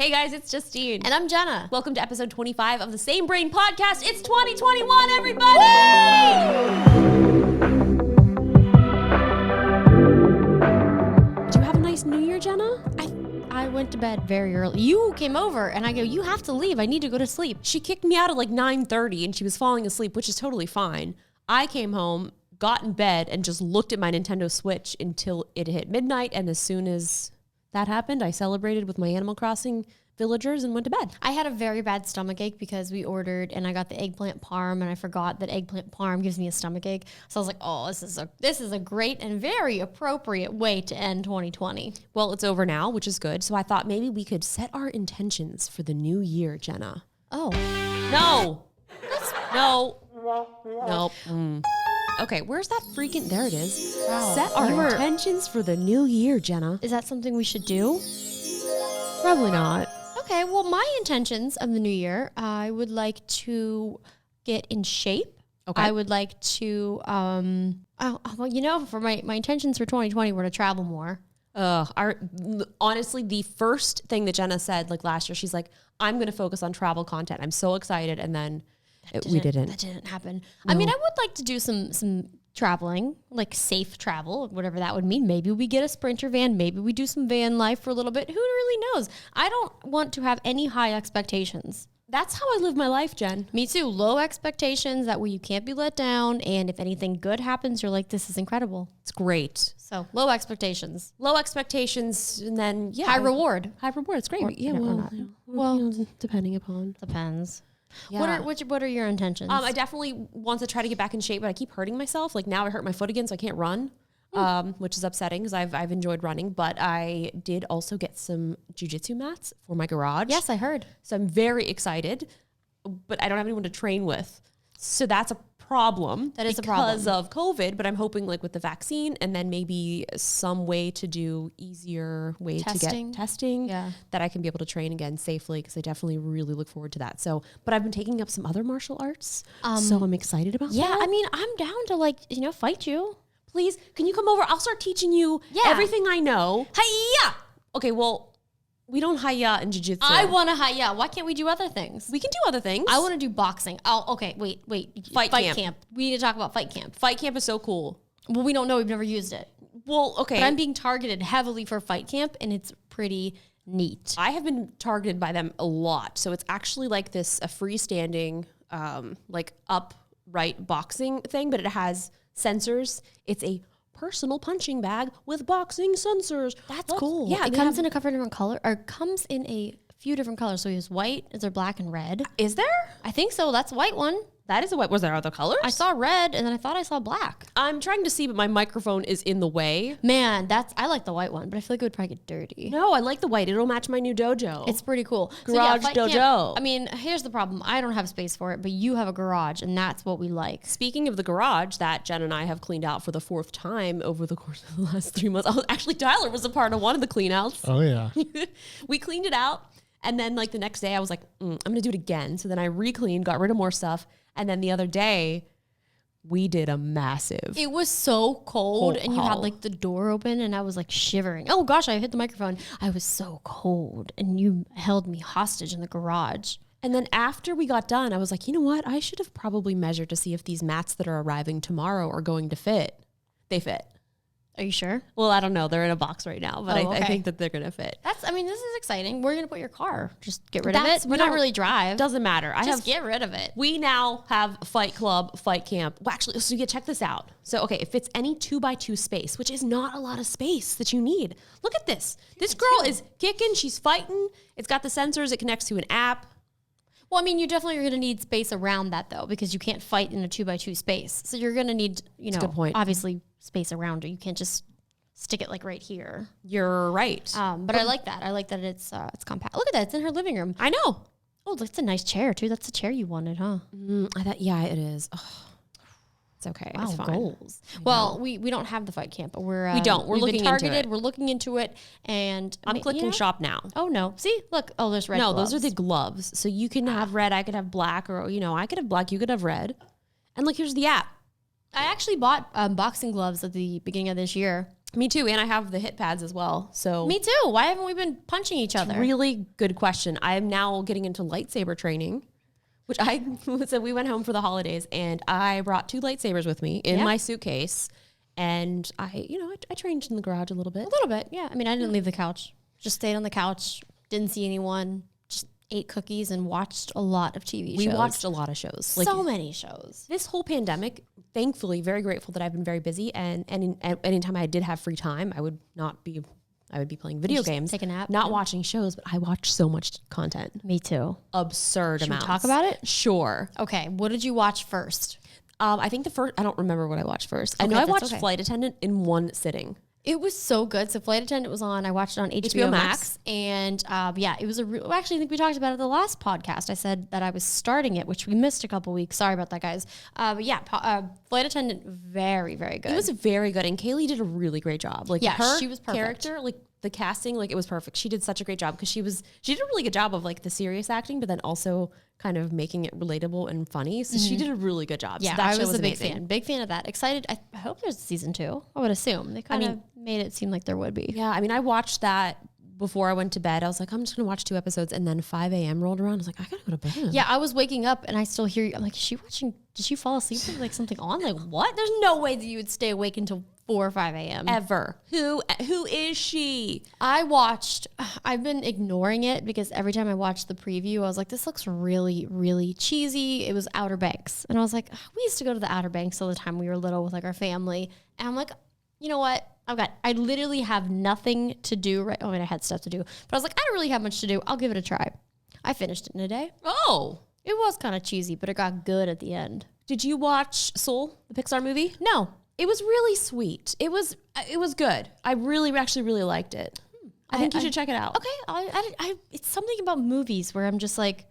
Hey guys, it's Justine. And I'm Jenna. Welcome to episode 25 of the Same Brain Podcast. It's 2021, everybody! Did you have a nice New Year, Jenna? I went to bed very early. You came over and I go, you have to leave. I need to go to sleep. She kicked me out at like 9:30 and she was falling asleep, which is totally fine. I came home, got in bed, and just looked at my Nintendo Switch until it hit midnight. And as soon as that happened, I celebrated with my Animal Crossing villagers and went to bed. I had a very bad stomach ache because we ordered and I got the eggplant parm and I forgot that eggplant parm gives me a stomach ache. So I was like, oh, this is a great and very appropriate way to end 2020. Well, it's over now, which is good. So I thought maybe we could set our intentions for the new year, Jenna. Oh. No. No. Nope. Okay, where's that freaking... There it is. Wow. Set our intentions for the new year, Jenna. Is that something we should do? Probably not. Okay, well, my intentions of the new year, I would like to get in shape. Okay. I would like to, for my intentions for 2020 were to travel more. Honestly, the first thing that Jenna said, like last year, she's like, I'm going to focus on travel content. I'm so excited. And then we didn't. That didn't happen. No. I mean, I would like to do some traveling, like safe travel, whatever that would mean. Maybe we get a Sprinter van. Maybe we do some van life for a little bit. Who really knows? I don't want to have any high expectations. That's how I live my life, Jen. Me too. Low expectations. That way you can't be let down. And if anything good happens, you're like, this is incredible. It's great. So low expectations. Low expectations, and then, yeah. High reward. High reward. It's great. Or, yeah, well, depending upon. Depends. Yeah. What are your intentions? I definitely want to try to get back in shape, but I keep hurting myself. Like now I hurt my foot again, so I can't run, which is upsetting because I've enjoyed running. But I did also get some jiu-jitsu mats for my garage. Yes, I heard. So I'm very excited, but I don't have anyone to train with. So that's a problem. That is a problem. Because of COVID, but I'm hoping like with the vaccine and then maybe some way to do easier way to get testing that I can be able to train again safely, because I definitely really look forward to that. So, but I've been taking up some other martial arts. So I'm excited about that. Yeah, I mean, I'm down to fight you. Please, can you come over? I'll start teaching you everything I know. Hi-ya! Okay, well, we don't hi-ya in jiu-jitsu. I want to hi-ya. Why can't we do other things? We can do other things. I want to do boxing. Oh, okay. Wait. Fight camp. We need to talk about fight camp. Fight camp is so cool. Well, we don't know. We've never used it. Well, okay. But I'm being targeted heavily for fight camp, and it's pretty neat. I have been targeted by them a lot. So it's actually like a freestanding, like upright boxing thing, but it has sensors. It's a personal punching bag with boxing sensors. That's cool. Yeah, it comes in a couple different color, or comes in a few different colors. So we use white. Is there black and red? Is there? I think so. That's a white one. That is a white. Was there other colors? I saw red, and then I thought I saw black. I'm trying to see, but my microphone is in the way. Man, I like the white one, but I feel like it would probably get dirty. No, I like the white. It'll match my new dojo. It's pretty cool. Garage dojo. Camp, I mean, here's the problem. I don't have space for it, but you have a garage, and that's what we like. Speaking of the garage that Jen and I have cleaned out for the 4th time over the course of the last 3 months. Actually, Tyler was a part of one of the clean outs. Oh, yeah. We cleaned it out. And then like the next day I was like, I'm going to do it again. So then I re-cleaned, got rid of more stuff. And then the other day we did a massive. It was so cold and you had like the door open and I was like shivering. Oh gosh, I hit the microphone. I was so cold and you held me hostage in the garage. And then after we got done, I was like, you know what? I should have probably measured to see if these mats that are arriving tomorrow are going to fit. They fit. Are you sure? Well, I don't know. They're in a box right now, but I think that they're going to fit. This is exciting. We're going to put your car. Just get rid of it. We don't really drive. Doesn't matter. Just get rid of it. We now have Fight Club, Fight Camp. Well, actually, so you check this out. So, okay, it fits any 2x2 space, which is not a lot of space that you need. Look at this. This girl is kicking. She's fighting. It's got the sensors. It connects to an app. Well, I mean, you definitely are going to need space around that, though, because you can't fight in a 2x2 space. So you're going to need, good point. Obviously space around it. You can't just stick it like right here. You're right. But I like that. I like that it's compact. Look at that. It's in her living room. I know. Oh, that's a nice chair, too. That's the chair you wanted, huh? I thought, yeah, it is. Oh, it's okay. Wow, it's fine. Goals. Well, we don't have the fight camp, but we're looking targeted. into it. We're looking into it, and I'm clicking shop now. Oh no! See, look. Oh, there's red. No, gloves. those are the gloves. So you can have red. I could have black, or I could have black. You could have red. And look, here's the app. I actually bought boxing gloves at the beginning of this year. Me too, and I have the hit pads as well. So me too. Why haven't we been punching each other? Really good question. I am now getting into lightsaber training, which so we went home for the holidays, and I brought 2 lightsabers with me in my suitcase, and I trained in the garage a little bit. A little bit, yeah. I mean, I didn't leave the couch. Just stayed on the couch. Didn't see anyone. Just ate cookies and watched a lot of TV shows. We watched a lot of shows. So many shows. This whole pandemic, thankfully, very grateful that I've been very busy. And anytime I did have free time, I would be playing video games. Take a nap. Not watching shows, but I watch so much content. Me too. Absurd amounts. Should we talk about it? Sure. Okay. What did you watch first? I think I don't remember what I watched first. Okay, I know I watched Flight Attendant in one sitting. It was so good. So Flight Attendant was on. I watched it on HBO Max. And it was actually, I think we talked about it the last podcast. I said that I was starting it, which we missed a couple weeks. Sorry about that, guys. Flight Attendant, very, very good. It was very good. And Kaylee did a really great job. She was perfect. Character, the casting, it was perfect. She did such a great job because she did a really good job of the serious acting, but then also kind of making it relatable and funny. So she did a really good job. Yeah, so I was a big fan of that. Excited. I hope there's season 2. I would assume they kind of made it seem like there would be. Yeah, I mean, I watched that before I went to bed. I was like, I'm just gonna watch 2 episodes, and then 5 a.m. rolled around. I was like, I gotta go to bed. Yeah, I was waking up and I still hear you. I'm like, is she watching? Did she fall asleep with something on? What? There's no way that you would stay awake until 4 or 5 a.m. ever. Who is she? I've been ignoring it because every time I watched the preview, I was like, this looks really, really cheesy. It was Outer Banks. And I was like, we used to go to the Outer Banks all the time we were little with our family. And I'm like, you know what? I literally have nothing to do right. I had stuff to do, but I was like, I don't really have much to do. I'll give it a try. I finished it in a day. Oh, it was kind of cheesy, but it got good at the end. Did you watch Soul, the Pixar movie? No. It was really sweet. It was good. I actually really liked it. I think you should check it out. Okay. It's something about movies where I'm just like,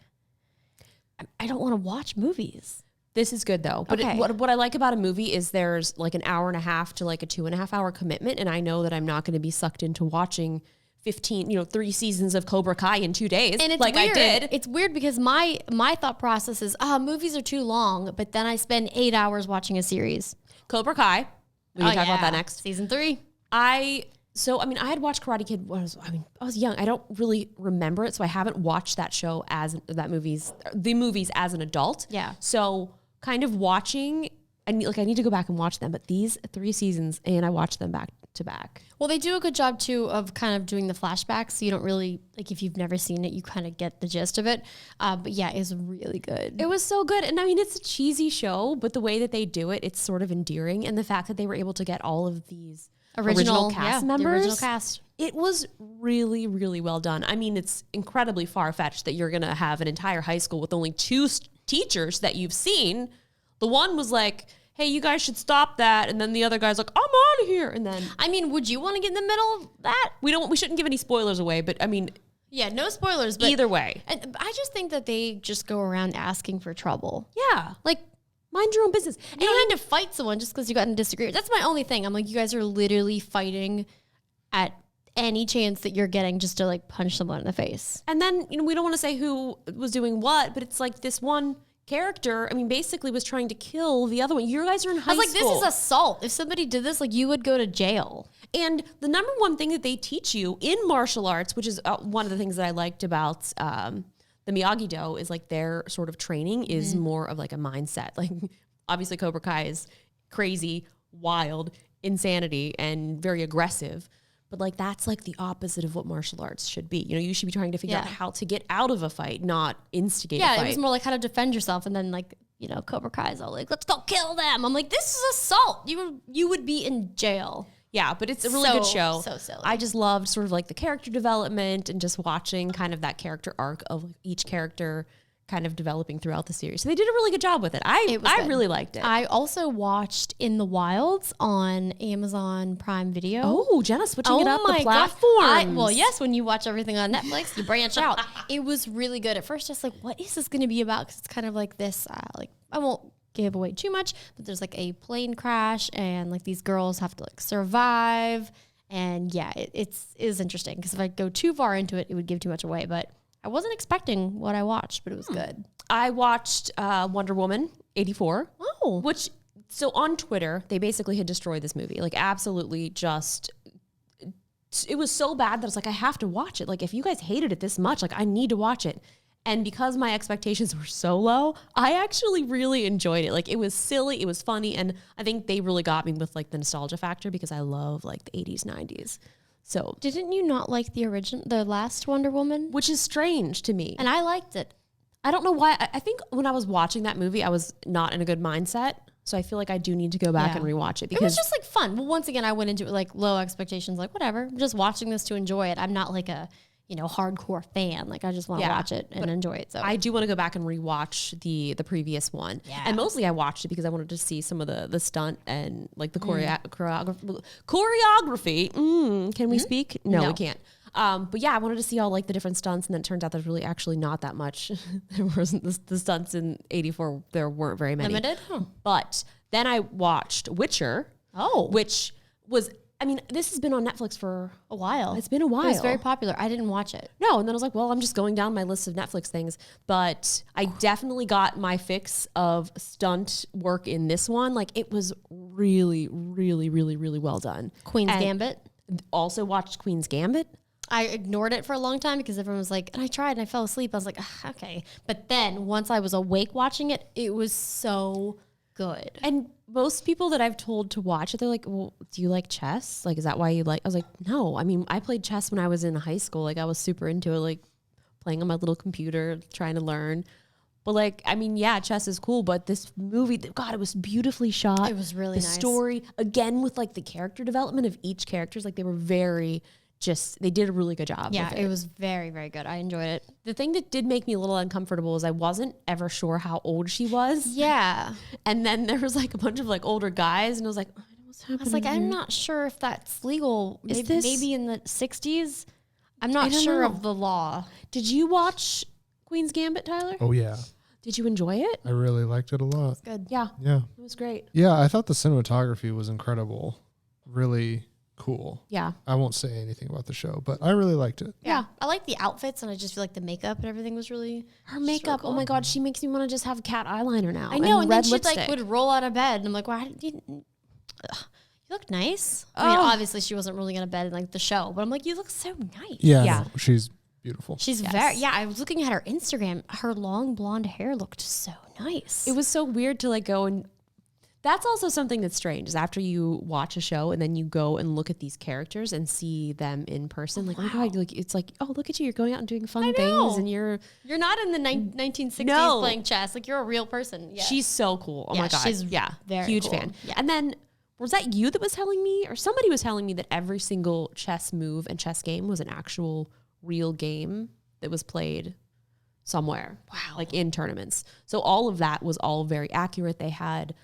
I don't want to watch movies. This is good though. But what I like about a movie is there's an hour and a half to a 2.5 hour commitment. And I know that I'm not going to be sucked into watching 3 seasons of Cobra Kai in 2 days. And it's weird. I did. It's weird because my thought process is, movies are too long, but then I spend 8 hours watching a series. Cobra Kai. We can talk about that next. Season 3. I had watched Karate Kid when I was young. I don't really remember it, so I haven't watched that show the movies as an adult. Yeah. So kind of watching, I need to go back and watch them, but these 3 seasons, and I watched them back to back. Well, they do a good job too of kind of doing the flashbacks, so you don't really, if you've never seen it, you kind of get the gist of it. But yeah, it's really good. It was so good. And I mean, it's a cheesy show, but the way that they do it, it's sort of endearing. And the fact that they were able to get all of these original cast members. The original cast. It was really, really well done. I mean, it's incredibly far-fetched that you're going to have an entire high school with only 2 teachers that you've seen. The one was like, hey, you guys should stop that. And then the other guy's like, I'm out of here. And then, I mean, would you want to get in the middle of that? We shouldn't give any spoilers away, but I mean, yeah, no spoilers, but either way. And I just think that they just go around asking for trouble. Yeah. Mind your own business. You don't need to fight someone just because you got in a disagreement. That's my only thing. I'm like, you guys are literally fighting at any chance that you're getting just to punch someone in the face. And then, we don't want to say who was doing what, but it's this one character, basically was trying to kill the other one. You guys are in high school. I was like, this is assault. If somebody did this, you would go to jail. And the number one thing that they teach you in martial arts, which is one of the things that I liked about the Miyagi-Do, is their sort of training is more of a mindset. Obviously Cobra Kai is crazy, wild, insanity, and very aggressive. But that's the opposite of what martial arts should be. You should be trying to figure out how to get out of a fight, not instigate a fight. Yeah, it was more how to defend yourself. And then Cobra Kai's all let's go kill them. I'm like, this is assault. You would be in jail. Yeah, but it's a really good show. So silly. I just loved sort of the character development and just watching kind of that character arc of each character kind of developing throughout the series. So they did a really good job with it. I really liked it. I also watched In the Wilds on Amazon Prime Video. Oh, Jenna switching it up the platforms. Well, yes, when you watch everything on Netflix, you branch out. It was really good. At first, just what is this going to be about? Because it's kind of this, I won't give away too much, but there's a plane crash and these girls have to survive. And yeah, it is interesting because if I go too far into it, it would give too much away. But I wasn't expecting what I watched, but it was good. I watched Wonder Woman 84. Oh. Which So on Twitter, they basically had destroyed this movie. Like absolutely just, it was so bad that it's like, I have to watch it. Like if you guys hated it this much, like I need to watch it. And because my expectations were so low, I actually really enjoyed it. Like it was silly, it was funny. And I think they really got me with like the nostalgia factor because I love like the 80s, 90s. So didn't you not like the last Wonder Woman? Which is strange to me. And I liked it. I don't know why. I think when I was watching that movie, I was not in a good mindset. So I feel like I do need to go back and rewatch it because it was just like fun. Well, once again, I went into it like low expectations, like whatever. I'm just watching this to enjoy it. I'm not like a, hardcore fan. Like I just want to watch it and enjoy it. So I do want to go back and rewatch the previous one. Yeah. And mostly I watched it because I wanted to see some of the stunt and like the choreography. Can we speak? No, we can't. But yeah, I wanted to see all like the different stunts, and then it turns out there's really actually not that much. There wasn't the stunts in 84. There weren't very many. Limited? But then I watched Witcher. Which was, I mean, this has been on Netflix for a while. It's been a while. It was very popular. I didn't watch it. No, and then I was like, well, I'm just going down my list of Netflix things. But I definitely got my fix of stunt work in this one. Like it was really, really, really, really well done. Queen's Gambit. Also watched Queen's Gambit. I ignored it for a long time because everyone was like, and I tried and I fell asleep. I was like, okay. But then once I was awake watching it, it was so good. And most people that I've told to watch it, they're like, well, do you like chess? Like, is that why you like? I was like, no. I mean, I played chess when I was in high school. Like, I was super into it, like playing on my little computer, trying to learn. But like, I mean, yeah, chess is cool, but this movie, God, it was beautifully shot. It was really nice. The story, again, with like the character development of each characters, like they were they did a really good job. Yeah, it was very, very good. I enjoyed it. The thing that did make me a little uncomfortable is I wasn't ever sure how old she was. Yeah. And then there was like a bunch of like older guys and I was like, oh, what's happening? I was like, here? I'm not sure if that's legal. Maybe in the 60s? I'm not sure of the law. Did you watch Queen's Gambit, Tyler? Oh, yeah. Did you enjoy it? I really liked it a lot. It's good. Yeah. Yeah. It was great. Yeah, I thought the cinematography was incredible. Really cool. Yeah. I won't say anything about the show, but I really liked it. Yeah. I like the outfits, and I just feel like the makeup and everything was really... Her makeup, cool. Oh my God, she makes me want to just have cat eyeliner now. I know, and then she lipstick. would roll out of bed, and I'm like, why didn't you look nice. I mean, obviously she wasn't rolling out of bed in like the show, but I'm like, you look so nice. Yeah. No, she's beautiful. She's I was looking at her Instagram. Her long blonde hair looked so nice. It was so weird to like go and... That's also something that's strange is after you watch a show and then you go and look at these characters and see them in person. Like, oh my God, like, it's like, oh, look at you. You're going out and doing fun things and you're not in the 1960s playing chess. Like you're a real person. Yeah. She's so cool. Oh my God. She's very huge cool. fan. Yeah. And then was that you that was telling me or somebody was telling me that every single chess move and chess game was an actual real game that was played somewhere. Wow. Like in tournaments. So all of that was all very accurate. They had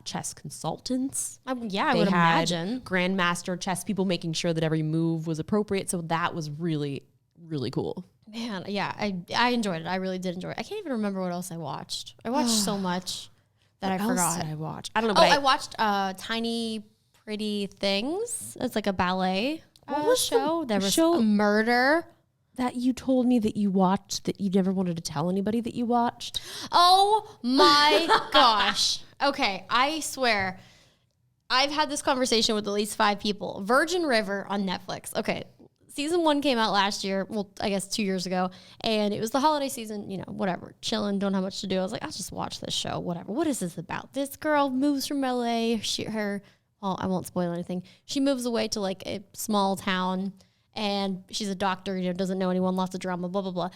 chess consultants. I would imagine. Grandmaster chess people making sure that every move was appropriate. So that was really, really cool. Man, yeah, I enjoyed it. I really did enjoy it. I can't even remember what else I watched. I watched so much that I forgot. What else did I watch? I don't know. But I watched Tiny Pretty Things. It's like a ballet show. There was a murder. That you told me that you watched that you never wanted to tell anybody that you watched. Oh my gosh. Okay, I swear. I've had this conversation with at least 5 people. Virgin River on Netflix. Okay, season 1 came out last year. Well, I guess 2 years ago. And it was the holiday season, whatever. Chilling, don't have much to do. I was like, I'll just watch this show, whatever. What is this about? This girl moves from LA. Well, I won't spoil anything. She moves away to like a small town. And she's a doctor, doesn't know anyone, lots of drama, blah, blah, blah.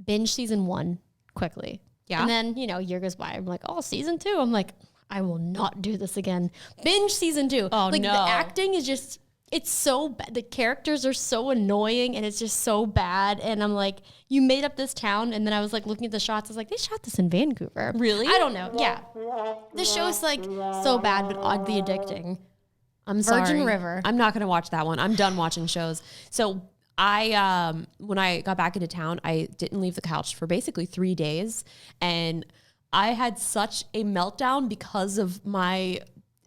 Binge season 1 quickly. Yeah. And then, year goes by. I'm like, season 2. I'm like, I will not do this again. Binge season 2. Oh, like, no. The acting is just, it's so bad. The characters are so annoying and it's just so bad. And I'm like, you made up this town. And then I was like looking at the shots. I was like, they shot this in Vancouver. Really? I don't know. Yeah. The show's like so bad, but oddly addicting. I'm sorry. Virgin River. I'm not going to watch that one. I'm done watching shows. So I, when I got back into town, I didn't leave the couch for basically 3 days. And I had such a meltdown because of my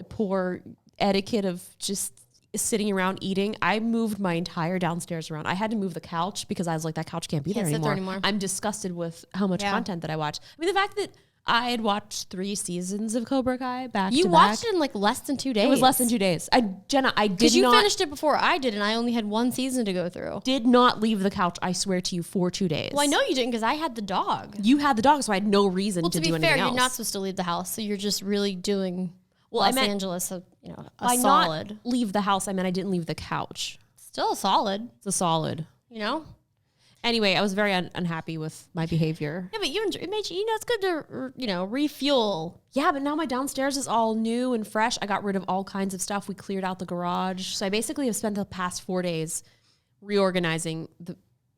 poor etiquette of just sitting around eating. I moved my entire downstairs around. I had to move the couch because I was like, that couch can't be there anymore. I'm disgusted with how much content that I watch. I mean, the fact that I had watched 3 seasons of Cobra Kai back to back. You watched it in like less than 2 days. It was less than 2 days. Jenna, I did not. Because you finished it before I did, and I only had 1 season to go through. Did not leave the couch, I swear to you, for 2 days. Well, I know you didn't because I had the dog. You had the dog, so I had no reason to do anything else. To be fair, you're not supposed to leave the house, so you're just really doing Los Angeles, a solid. Not leave the house, I meant I didn't leave the couch. Still a solid. It's a solid. You know? Anyway, I was very unhappy with my behavior. Yeah, but it made you, it's good to, refuel. Yeah, but now my downstairs is all new and fresh. I got rid of all kinds of stuff. We cleared out the garage. So I basically have spent the past 4 days reorganizing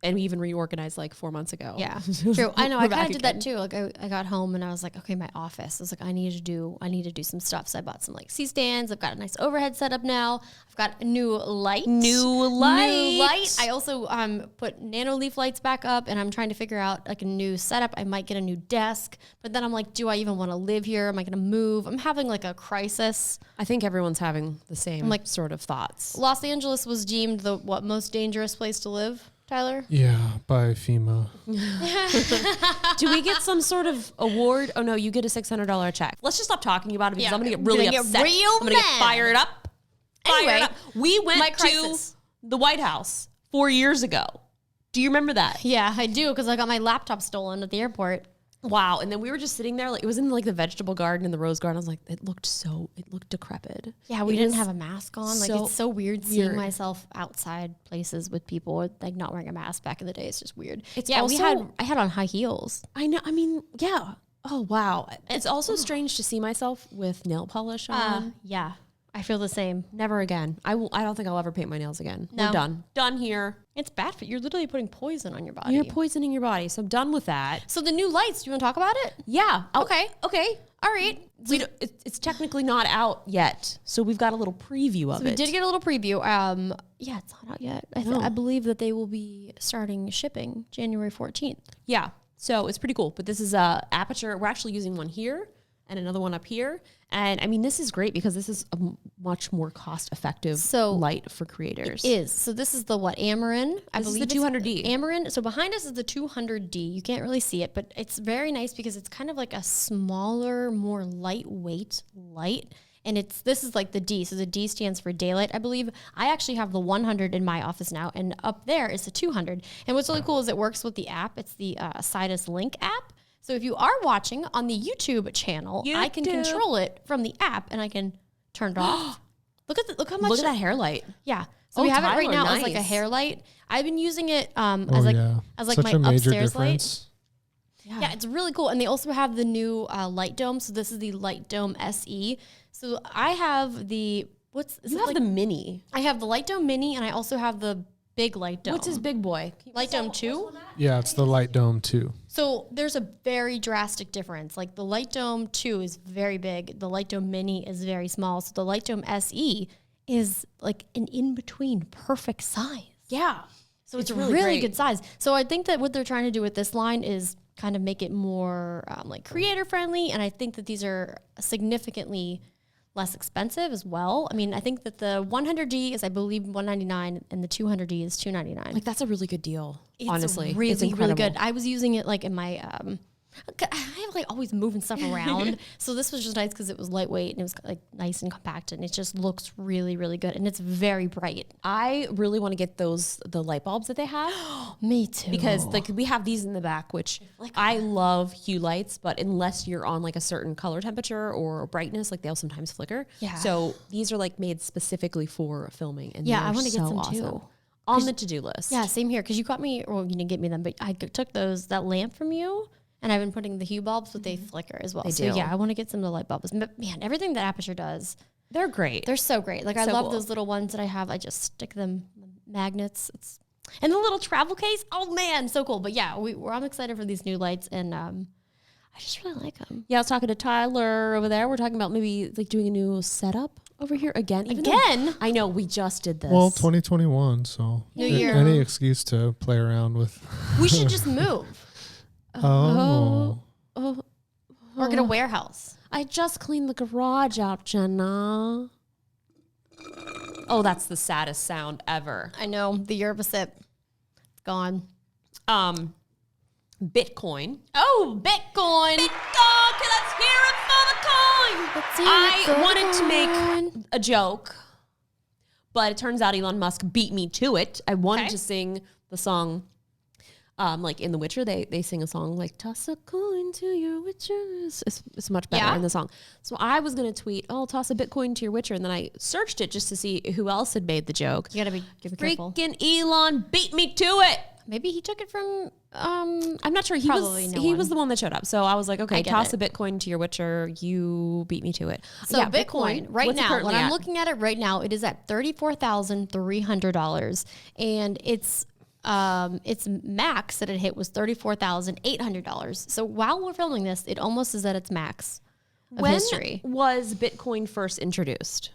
and we even reorganized like 4 months ago. Yeah, true. I know. I kind of did that too. Like I got home and I was like, okay, my office. I was like, I need to do some stuff. So I bought some like C-stands. I've got a nice overhead setup now. I've got a new light. New light. I also put nano leaf lights back up, and I'm trying to figure out like a new setup. I might get a new desk, but then I'm like, do I even want to live here? Am I going to move? I'm having like a crisis. I think everyone's having the same sort of thoughts. Los Angeles was deemed the most dangerous place to live. Tyler? Yeah, by FEMA. Do we get some sort of award? Oh no, you get a $600 check. Let's just stop talking about it because I'm gonna get really upset. I'm gonna get fired up. Anyway, we went to the White House 4 years ago. Do you remember that? Yeah, I do, because I got my laptop stolen at the airport. Wow. And then we were just sitting there, like it was in like the vegetable garden and the rose garden. I was like, it looked decrepit. Yeah, we didn't have a mask on. Like it's so weird seeing myself outside places with people like not wearing a mask back in the day. It's just weird. I had on high heels. I know. I mean, yeah. Oh wow. It's also strange to see myself with nail polish on. Yeah. I feel the same. Never again. I don't think I'll ever paint my nails again. No. We're done. Done here. It's bad for you. You're literally putting poison on your body. You're poisoning your body. So I'm done with that. So the new lights, do you want to talk about it? Yeah. Okay. All right. It's technically not out yet. So we've got a little preview of it. We did get a little preview. Yeah, it's not out yet. I believe that they will be starting shipping January 14th. Yeah. So it's pretty cool. But this is Aputure. We're actually using one here and another one up here. And I mean, this is great because this is a much more cost-effective light for creators. It is. So this is the Amaran. I believe the 200D. Amaran. So behind us is the 200D. You can't really see it, but it's very nice because it's kind of like a smaller, more lightweight light. And this is like the D. So the D stands for daylight, I believe. I actually have the 100 in my office now, and up there is the 200. And what's really cool is it works with the app. It's the Sidus Link app. So if you are watching on the YouTube channel, I can control it from the app and I can turn it off. Look how much. Look at that hair light. Yeah. So we have it right now as like a hair light. I've been using it as like my upstairs light. Yeah, it's really cool. And they also have the new light dome. So this is the Light Dome SE. So I have the the mini. I have the Light Dome mini, and I also have the big Light Dome. What's his big boy? Light Dome 2? Yeah, it's the Light Dome 2. So there's a very drastic difference. Like the Light Dome 2 is very big. The Light Dome Mini is very small. So the Light Dome SE is like an in-between perfect size. Yeah. So it's really good size. So I think that what they're trying to do with this line is kind of make it more like creator friendly. And I think that these are significantly less expensive as well. I mean, I think that the 100D is, I believe, $199 and the 200D is $299. Like that's a really good deal. Honestly, it's really good. I was using it like in my I have like always moving stuff around. So this was just nice because it was lightweight and it was like nice and compact, and it just looks really, really good. And it's very bright. I really want to get the light bulbs that they have. Me too. Because like we have these in the back, which I love hue lights, but unless you're on like a certain color temperature or brightness, like they'll sometimes flicker. Yeah. So these are like made specifically for filming. And I want to get some too. On the to-do list. Yeah, same here. Because you got me, well, you didn't get me them, but I took that lamp from you. And I've been putting the hue bulbs, but they flicker as well. They do. Yeah, I want to get some of the light bulbs. But man, everything that Aputure does, they're great. They're so great. Like I love those little ones that I have. I just stick them magnets. And the little travel case. Oh man, so cool. But yeah, I'm excited for these new lights, and I just really like them. Yeah, I was talking to Tyler over there. We're talking about maybe like doing a new setup over here again. I know we just did this. Well, 2021, so New Year. Any excuse to play around with. We should just move. Or get a warehouse. I just cleaned the garage out, Jenna. Oh, that's the saddest sound ever. I know. The yerba sip. It's gone. Bitcoin. Oh, Bitcoin. Bitcoin. Okay, let's hear it for the coin. I wanted to make a joke, but it turns out Elon Musk beat me to it. I wanted to sing the song, like in The Witcher, they sing a song like "Toss a coin to your Witcher." It's much better in the song. So I was gonna tweet, "Oh, toss a Bitcoin to your Witcher," and then I searched it just to see who else had made the joke. You gotta be careful. Freaking Elon beat me to it. Maybe he took it from. I'm not sure. He was the one that showed up. So I was like, okay, toss a Bitcoin to your Witcher. You beat me to it. So yeah, Bitcoin right now, when I'm looking at it right now, it is at $34,300, and its max that it hit was $34,800. So while we're filming this, it almost is at its max of history. When was Bitcoin first introduced?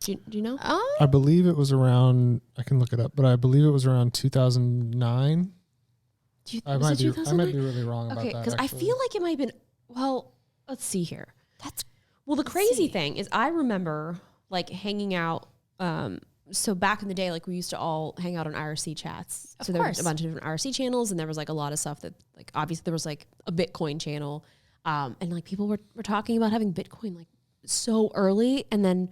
Do you know? I believe it was around, I can look it up, but I believe it was around 2009. I might be really wrong about that. Because I feel like it might have been, well, let's see here. The crazy thing is I remember like hanging out, so back in the day, like we used to all hang out on IRC chats. So there was a bunch of different IRC channels, and there was like a lot of stuff that like, obviously there was like a Bitcoin channel. And like people were talking about having Bitcoin like so early, and then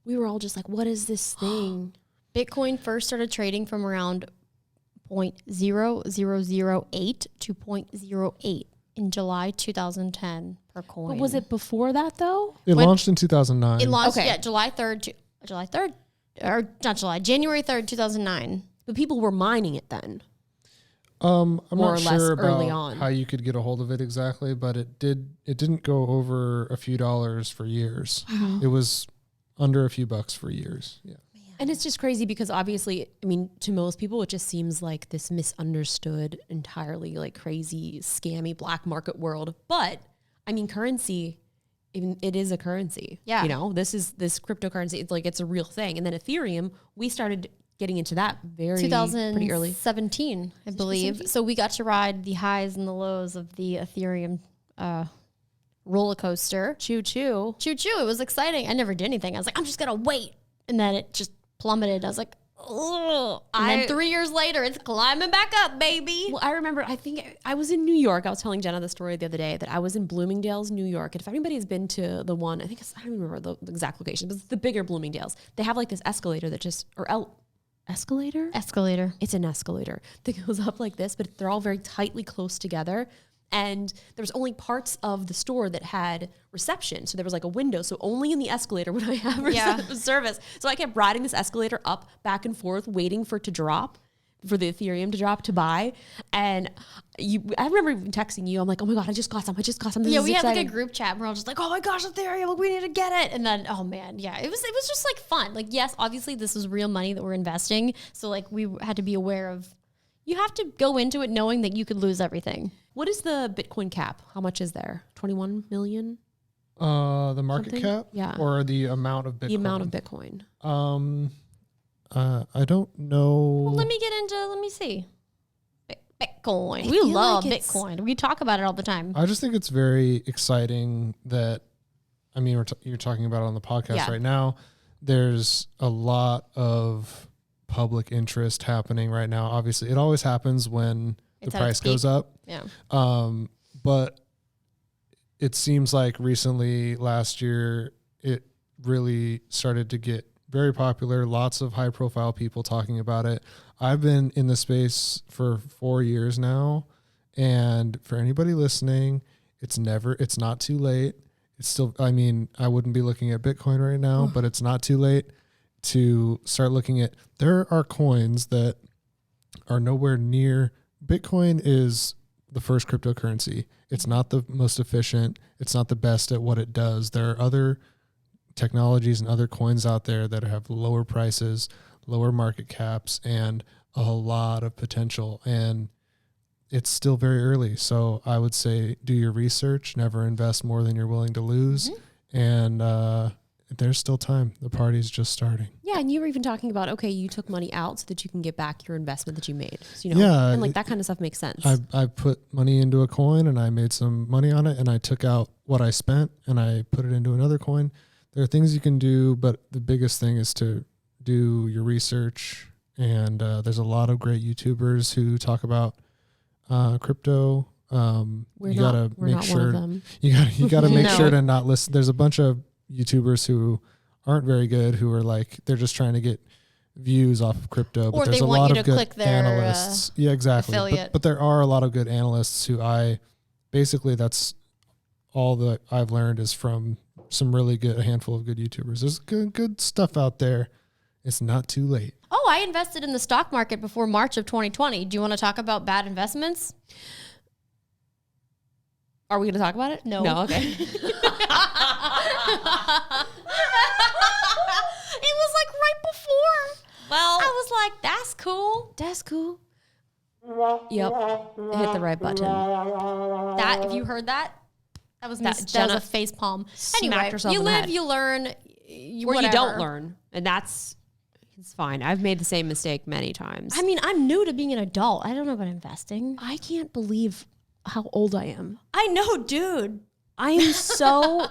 we were all just like, what is this thing? Bitcoin first started trading from around 0.0008 to 0.08 in July 2010 per coin. But was it before that though? It launched in 2009. It launched, January 3rd, 2009. But people were mining it then. I'm not sure about how you could get a hold of it exactly, but it didn't go over a few dollars for years. Wow. It was under a few bucks for years. Yeah. And it's just crazy because obviously, I mean, to most people, it just seems like this misunderstood, entirely like crazy, scammy black market world. But I mean, currency, it is a currency. Yeah. You know, this cryptocurrency, it's like, it's a real thing. And then Ethereum, we started getting into that pretty early. 2017, I believe. So we got to ride the highs and the lows of the Ethereum, roller coaster. Choo choo. Choo choo. It was exciting. I never did anything. I was like, I'm just going to wait. And then it just plummeted. I was like, oh. And then 3 years later, it's climbing back up, baby. Well, I remember, I think I was in New York. I was telling Jenna the story the other day that I was in Bloomingdale's, New York. And if anybody has been to the one, I don't remember the exact location, but it's the bigger Bloomingdale's. They have like this escalator that escalator? Escalator. It's an escalator that goes up like this, but they're all very tightly close together. And there was only parts of the store that had reception. So there was like a window. So only in the escalator would I have service. So I kept riding this escalator up, back and forth, waiting for it to drop, for the Ethereum to drop to buy. And I remember even texting you. I'm like, oh my God, I just got some. Yeah, we had like a group chat and we're all just like, oh my gosh, Ethereum, we need to get it. And then, oh man, yeah, it was just like fun. Like, yes, obviously this was real money that we're investing. So like we had to be aware of, you have to go into it knowing that you could lose everything. What is the Bitcoin cap? How much is there? 21 million? The market cap? Yeah. Or the amount of Bitcoin? The amount of Bitcoin. I don't know. Well, let me see. Bitcoin. We love Bitcoin. We talk about it all the time. I just think it's very exciting that, I mean, you're talking about it on the podcast right now. There's a lot of public interest happening right now. Obviously, it always happens when the price goes up. Yeah. But it seems like recently, last year, it really started to get very popular. Lots of high profile people talking about it. I've been in the space for 4 years now. And for anybody listening, it's not too late. It's still, I mean, I wouldn't be looking at Bitcoin right now, but it's not too late to start looking at, there are coins that are nowhere near. Bitcoin is the first cryptocurrency. It's not the most efficient. It's not the best at what it does. There are other technologies and other coins out there that have lower prices, lower market caps, and a lot of potential. And it's still very early. So I would say do your research, never invest more than you're willing to lose. Mm-hmm. And there's still time. The party's just starting. Yeah, and you were even talking about, okay, you took money out so that you can get back your investment that you made. So, you know, and like that kind of stuff makes sense. I put money into a coin and I made some money on it, and I took out what I spent and I put it into another coin. There are things you can do, but the biggest thing is to do your research. And there's a lot of great YouTubers who talk about crypto You gotta make sure make sure to not listen. There's a bunch of YouTubers who aren't very good, who are like, they're just trying to get views off of crypto, but there's a lot of good analysts. Yeah, exactly. But there are a lot of good analysts who that's all that I've learned is from a handful of good YouTubers. There's good stuff out there. It's not too late. Oh, I invested in the stock market before March of 2020. Do you want to talk about bad investments? Are we going to talk about it? No. Okay. It was like right before. Well, I was like, that's cool. Yep. Hit the right button. If you heard that was that was Jenna a face palm. Anyway, you live, you learn, or you don't learn. And it's fine. I've made the same mistake many times. I mean, I'm new to being an adult. I don't know about investing. I can't believe how old I am. I know, dude. I am so...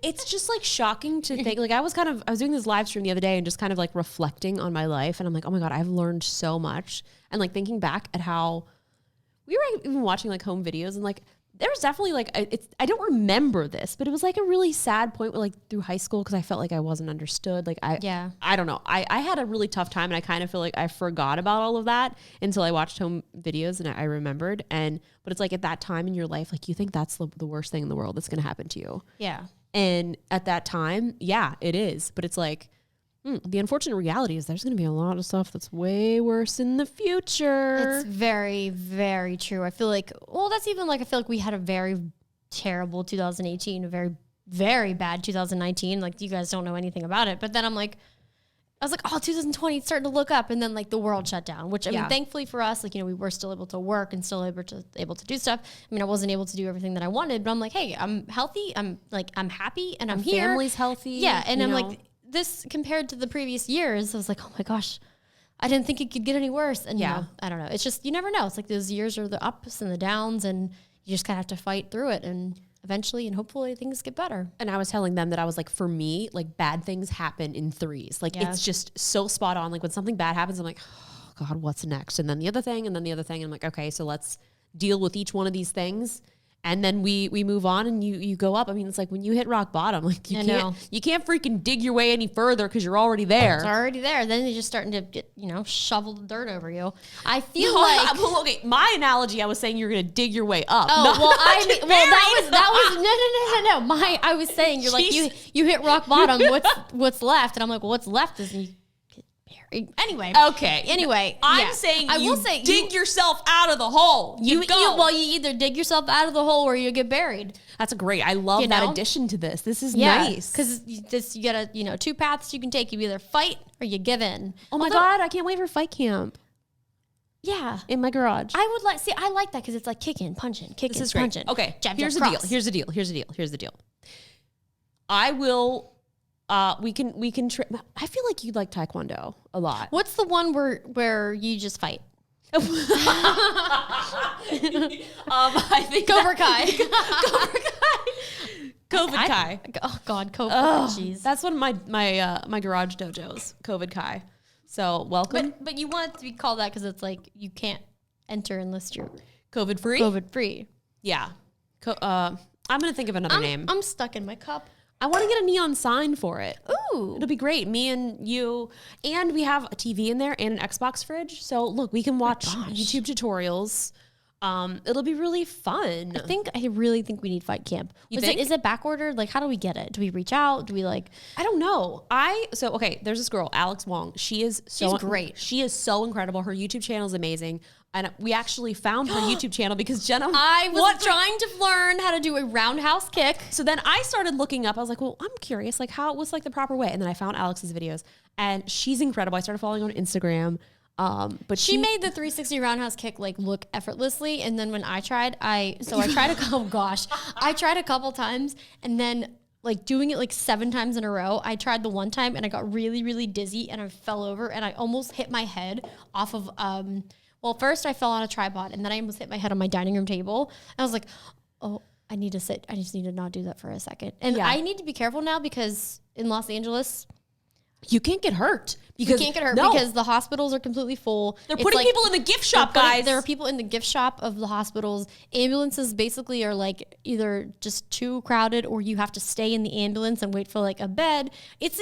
It's just like shocking to think. Like I was doing this live stream the other day and just kind of like reflecting on my life, and I'm like, oh my God, I've learned so much. And like thinking back at how we were even watching like home videos, and like there was definitely like I don't remember this, but it was like a really sad point with, like through high school, because I felt like I wasn't understood. Like I don't know. I had a really tough time, and I kind of feel like I forgot about all of that until I watched home videos and I remembered. But it's like at that time in your life, like you think that's the worst thing in the world that's going to happen to you. Yeah. And at that time, yeah, it is. But it's like, the unfortunate reality is there's going to be a lot of stuff that's way worse in the future. It's very, very true. I feel like, I feel like we had a very terrible 2018, a very, very bad 2019. Like you guys don't know anything about it. But then I was like, 2020, it's starting to look up. And then like the world shut down, which I mean, thankfully for us, like, we were still able to work and still able to do stuff. I mean, I wasn't able to do everything that I wanted, but I'm like, hey, I'm healthy. I'm happy and I'm here. Family's healthy. Yeah. And I'm like, this compared to the previous years, I was like, oh my gosh, I didn't think it could get any worse. And I don't know. It's just, you never know. It's like those years are the ups and the downs, and you just kind of have to fight through it. And eventually and hopefully things get better. And I was telling them that I was like, for me, like bad things happen in threes. Like it's just so spot on. Like when something bad happens, I'm like, oh God, what's next? And then the other thing, and then the other thing. And I'm like, okay, so let's deal with each one of these things. And then we move on, and you go up. I mean, it's like when you hit rock bottom, like you can't freaking dig your way any further because you're already there. It's already there. Then you're just starting to get, shovel the dirt over you. I feel like okay, my analogy, I was saying you're gonna dig your way up. Oh, no. I was saying you're like you hit rock bottom. What's left? And I'm like, well, what's left is you. Anyway. I'm saying I will say dig yourself out of the hole. You either dig yourself out of the hole or you get buried. That's great. I love that addition to this. This is nice. Because you got two paths you can take. You either fight or you give in. Oh my God, I can't wait for fight camp. Yeah. In my garage. I like that because it's like kicking, punching, punching. Okay, here's the deal. I will... we can I feel like you like Taekwondo a lot. What's the one where you just fight? I think Cobra Kai. Cobra Kai. Oh God, Cobra Kai. Jeez. That's one of my garage dojos, Cobra Kai. So welcome. But you want it to be called that because it's like you can't enter unless you're COVID free. COVID free. Yeah. I'm gonna think of another name. I'm stuck in my cup. I want to get a neon sign for it. Ooh. It'll be great. Me and you. And we have a TV in there and an Xbox fridge. So look, we can watch YouTube tutorials. It'll be really fun. I really think we need fight camp. Is it back ordered? Like, how do we get it? Do we reach out? Do we I don't know. There's this girl, Alex Wong. She's great. She is so incredible. Her YouTube channel is amazing. And we actually found her YouTube channel because Jenna... I was trying to learn how to do a roundhouse kick. So then I started looking up. I was like, well, I'm curious, like what's like the proper way? And then I found Alex's videos, and she's incredible. I started following her on Instagram. But she made the 360 roundhouse kick like look effortlessly. And then when I tried, I tried a couple times, and then like doing it like 7 times in a row. I tried the one time and I got really, really dizzy and I fell over and I almost hit my head off of, first I fell on a tripod and then I almost hit my head on my dining room table. I was like, oh, I need to sit. I just need to not do that for a second. And I need to be careful now because in Los Angeles, You can't get hurt. Because because the hospitals are completely full. They're putting people in the gift shop, guys. There are people in the gift shop of the hospitals. Ambulances basically are like either just too crowded or you have to stay in the ambulance and wait for like a bed. It's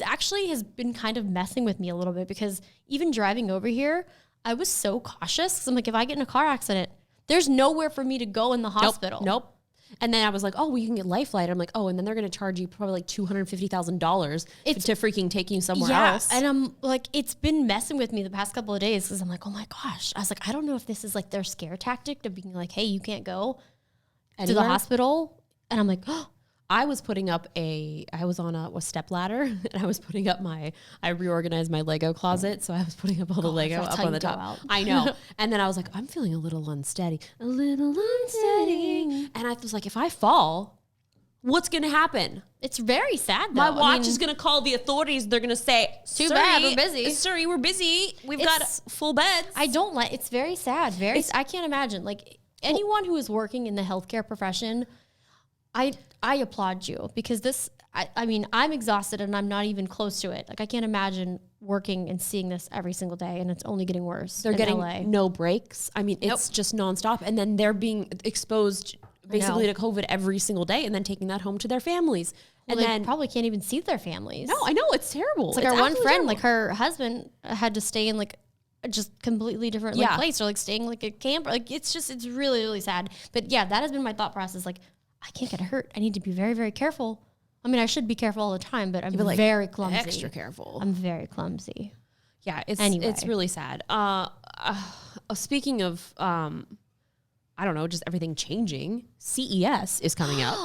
actually has been kind of messing with me a little bit because even driving over here, I was so cautious because I'm like, if I get in a car accident, there's nowhere for me to go in the hospital. Nope. And then I was like, oh, well, you can get Life Flight. I'm like, oh, and then they're going to charge you probably like $250,000 to freaking take you somewhere else. And I'm like, it's been messing with me the past couple of days because I'm like, oh my gosh. I was like, I don't know if this is like their scare tactic to being like, hey, you can't go to the hospital. And I'm like, oh. I was on a step ladder and I was putting up I reorganized my Lego closet. So I was putting up all the Lego up on the top. I know. And then I was like, I'm feeling a little unsteady. And I was like, if I fall, what's going to happen? It's very sad though. My watch is going to call the authorities. They're going to say, too bad, we're busy. Sorry, we're busy. We've got full beds. It's very sad. I can't imagine. Like anyone who is working in the healthcare profession, I applaud you because I mean, I'm exhausted and I'm not even close to it. Like I can't imagine working and seeing this every single day and it's only getting worse. They're getting LA. No breaks. I mean, it's just nonstop. And then they're being exposed basically to COVID every single day and then taking that home to their families. Well, and then probably can't even see their families. No, I know. It's terrible. It's like our one friend, terrible. Like her husband had to stay in like just completely different place or like staying like a camper. Like it's really, really sad. But yeah, that has been my thought process. Like, I can't get hurt. I need to be very, very careful. I mean, I should be careful all the time, but I'm very clumsy. Extra careful. I'm very clumsy. Yeah, it's really sad. Speaking of, I don't know, just everything changing. CES is coming up,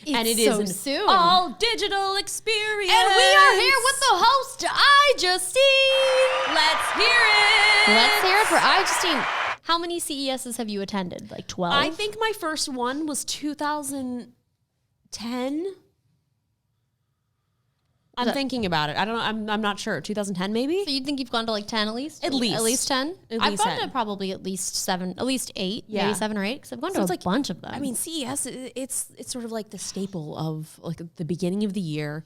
and it is so soon. All digital experience. And we are here with the host, Justine. Let's hear it. Let's hear it for Justine. How many CESs have you attended? Like 12? I think my first one was 2010. I'm thinking about it. I don't know. I'm not sure. 2010 maybe? So you think you've gone to like 10 at least? At least 10? I've gone to probably at least 7, at least 8, maybe 7 or 8. Because I've gone to a bunch of them. I mean, CES, it's sort of like the staple of like the beginning of the year.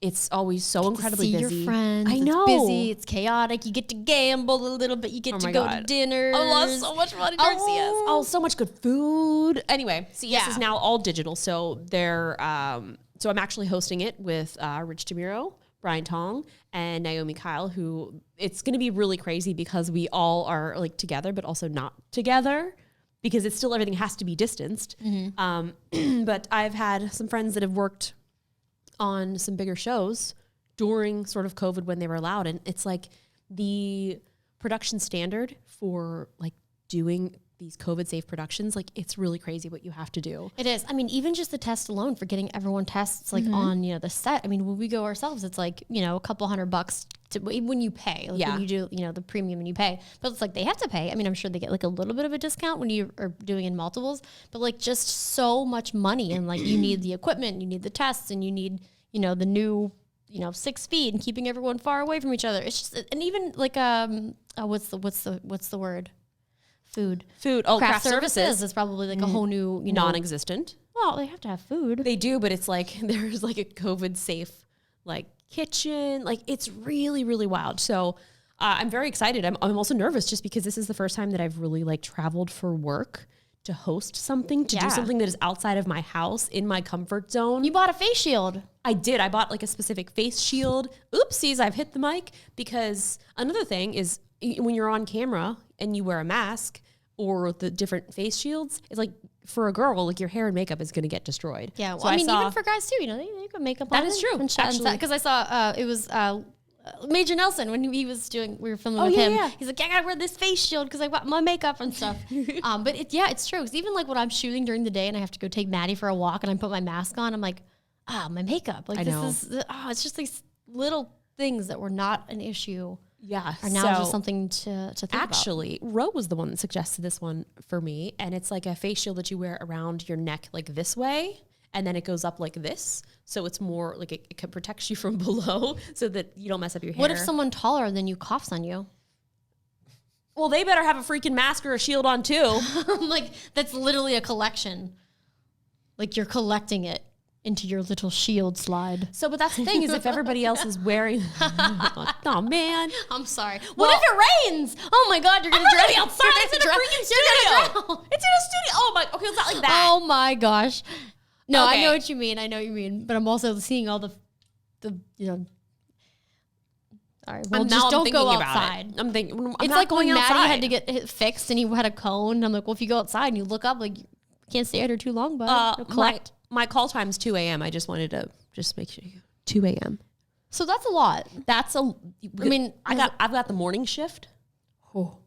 It's always so incredibly busy. See your friends. I know. It's busy. It's chaotic. You get to gamble a little bit. You get to go to dinners. I lost so much money during CES. Oh, so much good food. Anyway, CES is now all digital. So they're so I'm actually hosting it with Rich DeMiro, Brian Tong, and Naomi Kyle, who it's going to be really crazy because we all are like together, but also not together because it's still everything has to be distanced. Mm-hmm. But I've had some friends that have worked on some bigger shows during sort of COVID when they were allowed. And it's like the production standard for like doing these COVID safe productions, like it's really crazy what you have to do. It is. I mean, even just the test alone for getting everyone tests like on, the set. I mean, when we go ourselves, it's like, a couple $100 when you pay, like when you do, the premium and you pay, but it's like they have to pay. I mean, I'm sure they get like a little bit of a discount when you are doing in multiples, but like just so much money and like you need the equipment, you need the tests and you need, the new, 6 feet and keeping everyone far away from each other. It's just, and even like, what's the word? Food. Oh, craft services is probably like a whole new, non-existent. Well, they have to have food. They do, but it's like there's like a COVID safe like kitchen. Like it's really, really wild. So I'm very excited. I'm also nervous just because this is the first time that I've really like traveled for work to host something, to do something that is outside of my house in my comfort zone. You bought a face shield. I did. I bought like a specific face shield. Oopsies, I've hit the mic. Because another thing is when you're on camera and you wear a mask or the different face shields, it's like for a girl, like your hair and makeup is going to get destroyed. Yeah. Well, so I mean, even for guys too, they put makeup on. That is true. Actually, because I saw it was Major Nelson when he was we were filming with him. Yeah. He's like, I gotta wear this face shield because I got my makeup and stuff. But it's true. Because even like when I'm shooting during the day and I have to go take Maddie for a walk and I put my mask on, I'm like, my makeup. Like it's just these little things that were not an issue. Yeah. Are now just something to think actually, about. Ro was the one that suggested this one for me. And it's like a face shield that you wear around your neck like this way. And then it goes up like this. So it's more like it can protect you from below so that you don't mess up your hair. What if someone taller than you coughs on you? Well, they better have a freaking mask or a shield on too. Like, that's literally a collection. Like, you're collecting it. into your little shield slide. So, but that's the thing is if everybody else is wearing, oh man, I'm sorry. What if it rains? Oh my God, you're gonna drown. Be outside. It's in a freaking studio. It's in a studio. Oh my. Okay, it's not like that. Oh my gosh. No, okay. I know what you mean. But I'm also seeing all the All right, well, just don't go outside. I'm thinking it's like when Maddie had to get fixed and he had a cone. I'm like, well, if you go outside and you look up, like, you can't stay under too long, but my call time's 2 a.m. I just wanted to make sure 2 a.m. So that's a lot. I mean, I've got the morning shift. Oh,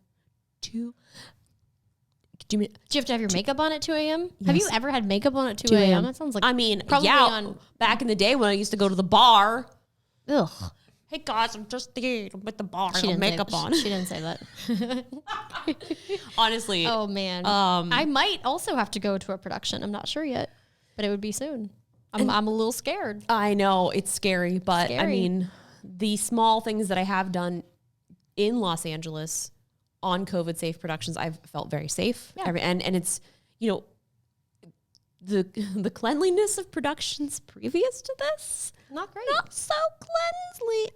2. Do you have to have your makeup on at 2 a.m.? Yes. Have you ever had makeup on at 2 a.m.? That sounds like, I mean, back in the day when I used to go to the bar. Ugh. Hey guys, I'm just here with the bar and makeup on. She didn't say that. Honestly. Oh man. I might also have to go to a production. I'm not sure yet, but it would be soon. I'm a little scared. I know it's scary, but I mean, the small things that I have done in Los Angeles on COVID safe productions, I've felt very safe. Yeah. And it's, the cleanliness of productions previous to this. Not great. Not so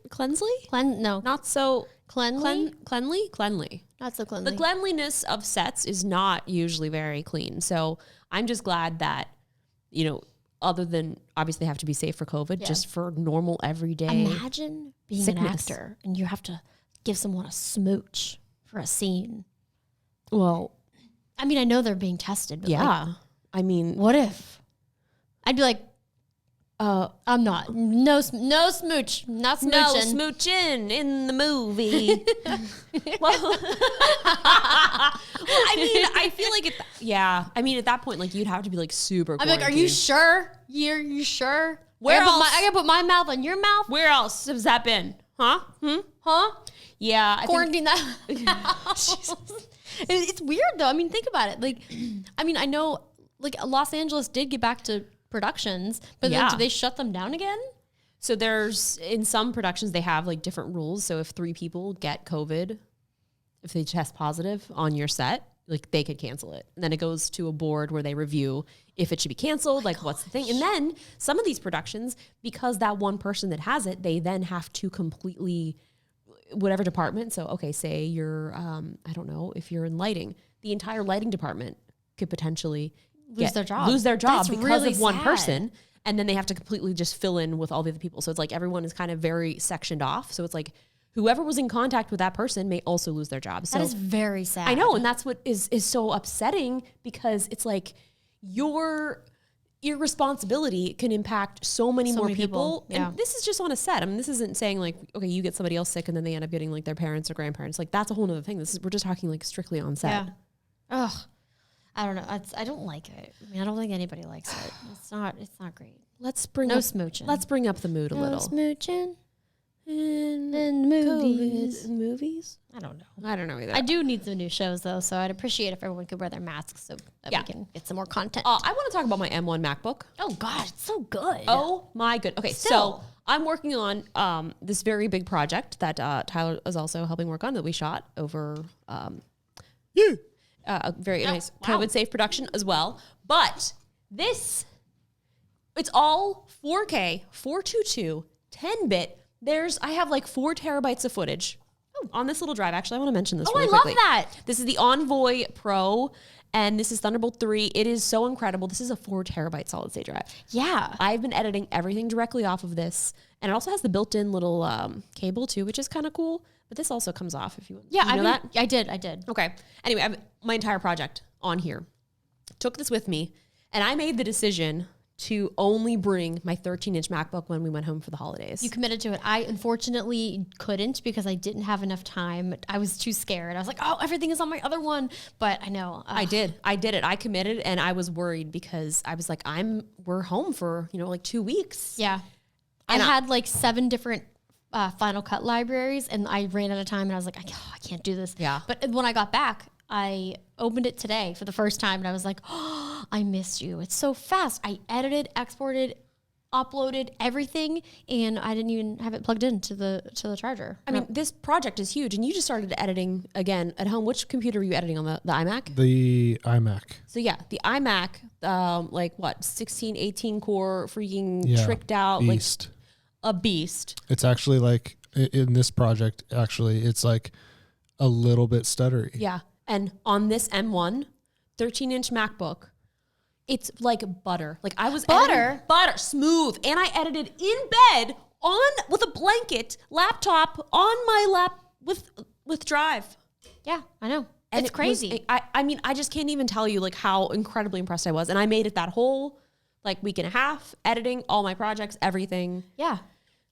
cleanly. No. Not so cleanly. Cleanly. Not so cleanly. The cleanliness of sets is not usually very clean. So I'm just glad that, other than obviously have to be safe for COVID, just for normal everyday. Imagine being an actor and you have to give someone a smooch for a scene. Well, I mean, I know they're being tested, but I mean, what if? I'd be like, I'm not. No smooch. Not smooching. No smooching in the movie. Well, I mean, I feel like at that point, like, you'd have to be like super I'm like, are you sure? You sure? Where else? I gotta put my mouth on your mouth? Where else has that been? Huh? Huh? Yeah. Quarantine that. It's weird though. I mean, think about it. Like, I mean, I know like Los Angeles did get back to productions, but then do they shut them down again? So in some productions, they have like different rules. So if 3 people get COVID, if they test positive on your set, like they could cancel it. And then it goes to a board where they review if it should be canceled, what's the thing. And then some of these productions, because that one person that has it, they then have to completely, whatever department. So, okay, say you're, I don't know, if you're in lighting, the entire lighting department could potentially lose their job That's because really of one sad. person. And then they have to completely just fill in with all the other people. So it's like everyone is kind of very sectioned off. So it's like whoever was in contact with that person may also lose their job. So that is very sad. I know. And that's what is so upsetting, because it's like your irresponsibility can impact so many more people. Yeah. And this is just on a set. I mean, this isn't saying like, okay, you get somebody else sick and then they end up getting like their parents or grandparents. Like that's a whole nother thing. We're just talking like strictly on set. Yeah. Ugh. I don't know. I don't like it. I mean, I don't think anybody likes it. It's not great. Let's bring smooching. Let's bring up the mood a little. Smooching in movies. Movies? I don't know. I don't know either. I do need some new shows though, so I'd appreciate if everyone could wear their masks so that we can get some more content. I want to talk about my M1 MacBook. Oh God, it's so good. Oh my good. Okay, so I'm working on this very big project that Tyler is also helping work on, that we shot over a very nice COVID safe production as well. But it's all 4K, 422, 10-bit. I have like 4 terabytes of footage on this little drive. Actually, I want to mention this really quickly. Love that. This is the Envoy Pro, and this is Thunderbolt 3. It is so incredible. This is a 4 terabyte solid state drive. Yeah. I've been editing everything directly off of this. And it also has the built-in little cable too, which is kind of cool. But this also comes off if you want. Yeah, you know that? I did. Okay. Anyway, I have my entire project on here. Took this with me, and I made the decision to only bring my 13-inch MacBook when we went home for the holidays. You committed to it. I unfortunately couldn't because I didn't have enough time. I was too scared. I was like, oh, everything is on my other one. But I know. I did it. I committed, and I was worried because I was like, we're home for, like 2 weeks. Yeah. And I had like 7 different Final Cut libraries, and I ran out of time, and I was like, I can't do this. Yeah. But when I got back, I opened it today for the first time, and I was like, oh, I missed you. It's so fast. I edited, exported uploaded everything, and I didn't even have it plugged into the charger. I mean, this project is huge, and you just started editing again at home. Which computer were you editing on, the iMac? The iMac. So yeah, the iMac, like what, 16, 18 core, freaking tricked out, beast. Like a beast. It's actually like in this project, actually, it's like a little bit stuttery. Yeah, and on this M1 13-inch MacBook, it's like butter. Like I was butter smooth, and I edited in bed with a blanket laptop on my lap with Drive. Yeah, I know. And it's crazy. I mean, I just can't even tell you like how incredibly impressed I was, and I made it that whole like week and a half editing all my projects, everything. Yeah.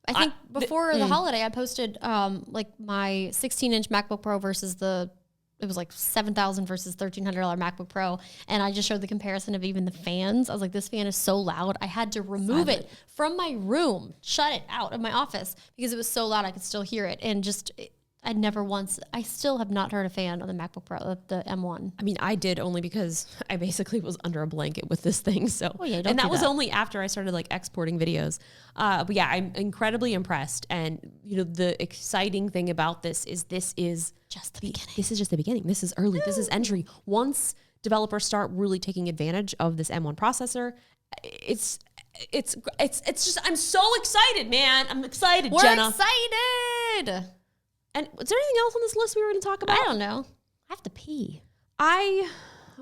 I think before the holiday, I posted like my 16-inch MacBook Pro versus it was like $7,000 versus $1,300 MacBook Pro. And I just showed the comparison of even the fans. I was like, this fan is so loud. I had to remove it from my room, shut it out of my office because it was so loud I could still hear it. And I still have not heard a fan on the MacBook Pro, the M1. I mean, I did only because I basically was under a blanket with this thing. So, and that was only after I started like exporting videos. But yeah, I'm incredibly impressed. And you know, the exciting thing about this is just the beginning. This is just the beginning. This is early. This is entry. Once developers start really taking advantage of this M1 processor, it's just, I'm so excited, man. I'm excited, Jenna. We're excited. And is there anything else on this list we were going to talk about? I don't know. I have to pee. Oh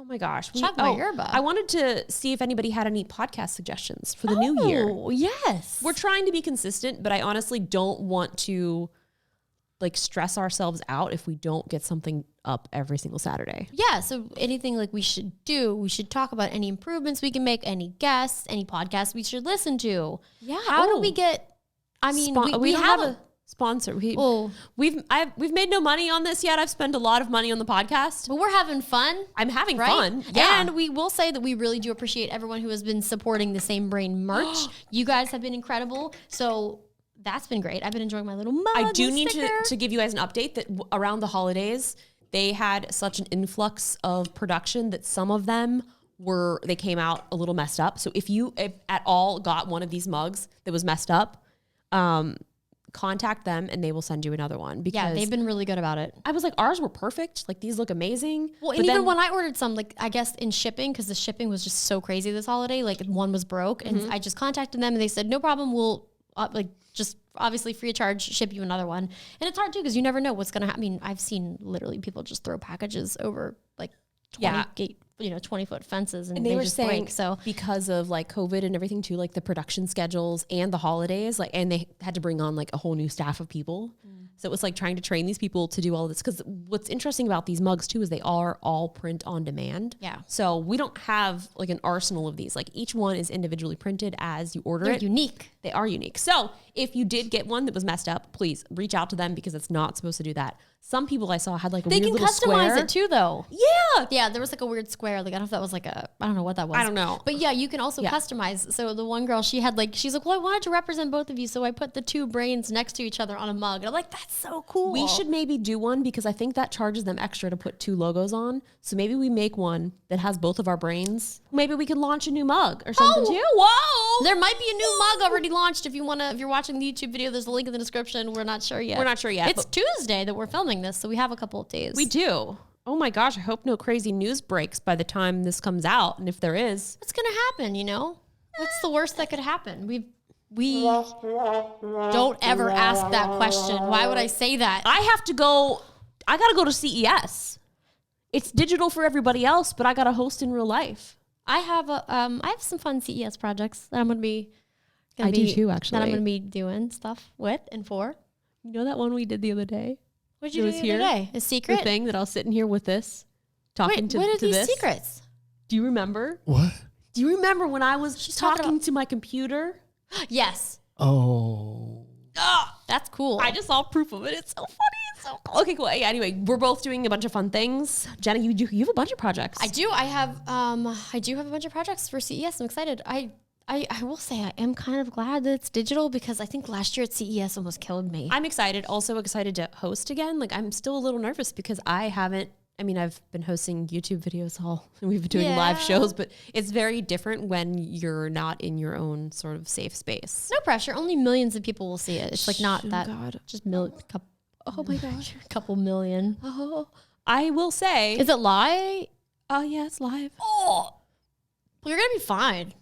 my gosh. Chug my earbud. I wanted to see if anybody had any podcast suggestions for the new year. Oh, yes. We're trying to be consistent, but I honestly don't want to like stress ourselves out if we don't get something up every single Saturday. Yeah. So anything like we should talk about any improvements we can make, any guests, any podcasts we should listen to. Yeah. How do we get, I mean, we have a sponsor. We've made no money on this yet. I've spent a lot of money on the podcast, but we're having fun. I'm having fun. Yeah. And we will say that we really do appreciate everyone who has been supporting the Same Brain merch. You guys have been incredible. So that's been great. I've been enjoying my little mug. I do need to give you guys an update that around the holidays, they had such an influx of production that some of them they came out a little messed up. So if you at all got one of these mugs that was messed up, contact them and they will send you another one. Because they've been really good about it. I was like, ours were perfect. Like these look amazing. Well, and even when I ordered some, like I guess in shipping, because the shipping was just so crazy this holiday, like one was broke, and I just contacted them and they said, no problem, we'll just obviously free of charge ship you another one. And it's hard too because you never know what's gonna happen. I mean, I've seen literally people just throw packages over like 20-foot fences and they were just saying break. So because of like COVID and everything too, like the production schedules and the holidays, like, and they had to bring on like a whole new staff of people. So it was like trying to train these people to do all of this. Because what's interesting about these mugs too is they are all print on demand. Yeah. So we don't have like an arsenal of these. Like each one is individually printed as you order it. Unique. They are unique. So if you did get one that was messed up, please reach out to them because it's not supposed to do that. Some people I saw had like a weird little square. They can customize it too though. Yeah. Yeah, there was like a weird square. Like I don't know if that was like I don't know what that was. I don't know. But yeah, you can also customize. So the one girl, she's like, well, I wanted to represent both of you. So I put the two brains next to each other on a mug. And I'm like, that's so cool. We should maybe do one because I think that charges them extra to put two logos on. So maybe we make one that has both of our brains. Maybe we can launch a new mug or something too. Whoa. There might be a new mug already launched. If you're watching the YouTube video, there's a link in the description. We're not sure yet. It's Tuesday that we're filming this. So we have a couple of days. We do. Oh my gosh. I hope no crazy news breaks by the time this comes out. And if there is, what's going to happen? You know, what's the worst that could happen? We don't ever ask that question. Why would I say that? I got to go to CES. It's digital for everybody else, but I got to host in real life. I have some fun CES projects that I'm going to be. I do too, actually. That I'm going to be doing stuff with and for. You know that one we did the other day? What did you do the other day? A secret? The thing that I was sitting here with this, talking to this. What are these secrets? Do you remember? What? Do you remember when I was talking to my computer? Yes. Oh. That's cool. I just saw proof of it. It's so funny. It's so cool. Okay, cool. Yeah, anyway, we're both doing a bunch of fun things. Jenna, you have a bunch of projects. I do. I do have a bunch of projects for CES. I'm excited. I will say I am kind of glad that it's digital because I think last year at CES almost killed me. I'm excited. Also excited to host again. Like I'm still a little nervous because I haven't I mean, I've been hosting YouTube videos and we've been doing live shows, but it's very different when you're not in your own sort of safe space. No pressure. Only millions of people will see it. It's like not that, just oh my gosh. A couple million. Oh, I will say. Is it live? Oh, yeah, it's live. Oh, well, you're going to be fine.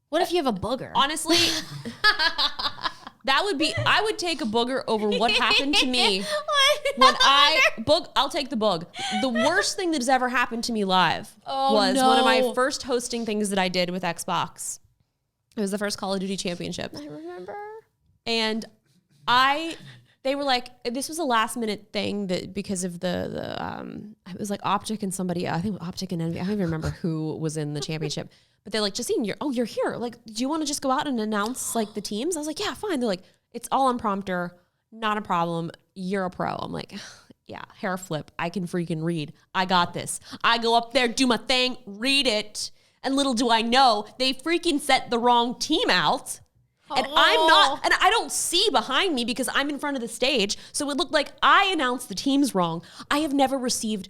What if you have a booger? Honestly, I would take a booger over what happened to me when I'll take the bug. The worst thing that has ever happened to me live was one of my first hosting things that I did with Xbox. It was the first Call of Duty championship. I remember. And they were like, this was a last minute thing that because of it was like Optic and somebody, I think Optic and Envy. I don't even remember who was in the championship. But they're like, Justine, you're here. Like, do you want to just go out and announce like the teams? I was like, yeah, fine. They're like, it's all on prompter, not a problem. You're a pro. I'm like, yeah, hair flip. I can freaking read. I got this. I go up there, do my thing, read it. And little do I know, they freaking sent the wrong team out. And I don't see behind me because I'm in front of the stage. So it looked like I announced the teams wrong. I have never received